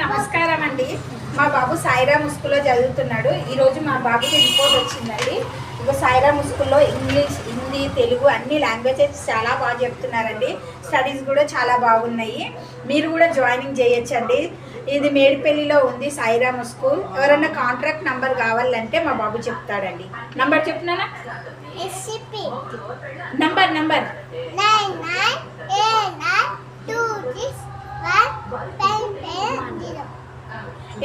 నమస్కారం అండి. మా బాబు సాయిరామ్ స్కూల్లో చదువుతున్నాడు. ఈరోజు మా బాబుకి రిపోర్ట్ వచ్చిందండి. ఇక సాయిరామ్ స్కూల్లో ఇంగ్లీష్, హిందీ, తెలుగు అన్ని లాంగ్వేజెస్ చాలా బాగా చెప్తున్నారండి. స్టడీస్ కూడా చాలా బాగున్నాయి. మీరు కూడా జాయినింగ్ చేయొచ్చండి. ఇది మేడిపల్లిలో ఉంది సాయిరామ్ స్కూల్. ఎవరైనా కాంట్రాక్ట్ నంబర్ కావాలంటే మా బాబు చెప్తాడండి. నంబర్ చెప్తున్నానా? నంబర్ 998926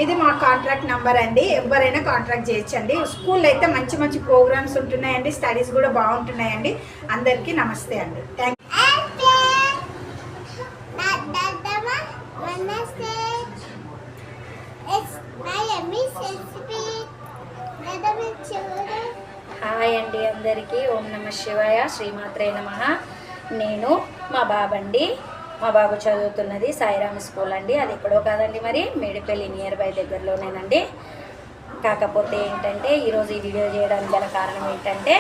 ఇది మా కాంట్రాక్ట్ నంబర్ అండి. ఎవరైనా కాంట్రాక్ట్ చేయొచ్చండి. స్కూల్లో అయితే మంచి మంచి ప్రోగ్రామ్స్ ఉంటున్నాయండి. స్టడీస్ కూడా బాగుంటున్నాయండి. అందరికీ నమస్తే అండి. థ్యాంక్ హాయ్ అండి అందరికీ. ఓం నమ శివాయ, శ్రీమాత్రే నమః. నేను మా బాబండి. మా బాబు చదువుతున్నది సాయిరామ్ స్కూల్ అండి. అది ఎక్కడో కాదండి, మరి మేడిపల్లి నియర్ బై దగ్గరలోనేనండి. కాకపోతే ఏంటంటే ఈరోజు ఈ వీడియో చేయడానికి గల కారణం ఏంటంటే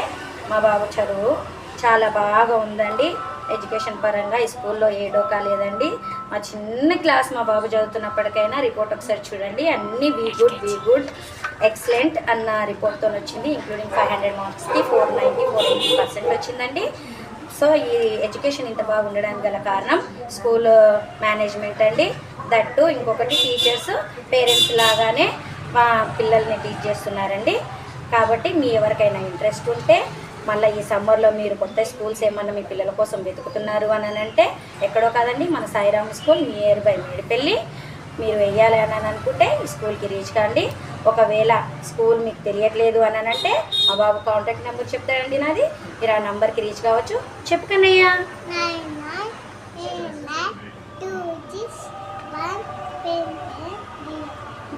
మా బాబు చదువు చాలా బాగా ఉందండి. ఎడ్యుకేషన్ పరంగా ఈ స్కూల్లో ఏడో కాలేదండి. మా చిన్న క్లాస్ మా బాబు చదువుతున్నప్పటికైనా రిపోర్ట్ ఒకసారి చూడండి. అన్నీ బీ గుడ్ ఎక్సలెంట్ అన్న రిపోర్ట్తో వచ్చింది. ఇంక్లూడింగ్ 500 మార్క్స్కి 490% వచ్చిందండి. సో ఈ ఎడ్యుకేషన్ ఇంత బాగా ఉండడానికి గల కారణం స్కూల్ మేనేజ్మెంట్ అండి. దట్టు ఇంకొకటి టీచర్స్ పేరెంట్స్ లాగానే మా పిల్లల్ని టీచ్ చేస్తున్నారండి. కాబట్టి మీ ఎవరికైనా ఇంట్రెస్ట్ ఉంటే మళ్ళీ ఈ సమ్మర్లో మీరు కొత్త స్కూల్స్ ఏమన్నా మీ పిల్లల కోసం వెతుకుతున్నారు అని అంటే ఎక్కడో కాదండి, మన Sairam school near by Medipalli. మీరు వెయ్యాలి అని అనుకుంటే ఈ స్కూల్కి రీచ్ కాండి. ఒకవేళ స్కూల్ మీకు తెలియట్లేదు అని అంటే మా బాబు కాంటాక్ట్ నెంబర్ చెప్తారండి నాది. మీరు ఆ నెంబర్కి రీచ్ కావచ్చు. చెప్పుకన్నయ్యా.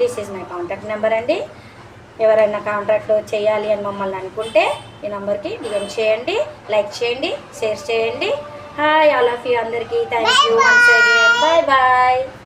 This is my contact number అండి. ఎవరైనా కాంటాక్ట్ చేయాలి అని మమ్మల్ని అనుకుంటే ఈ నెంబర్కి డిఎం చేయండి, లైక్ చేయండి, షేర్ చేయండి. హాయ్ ఆల్ ఆఫ్ యూ అందరికీ. Thank you once again. Bye bye.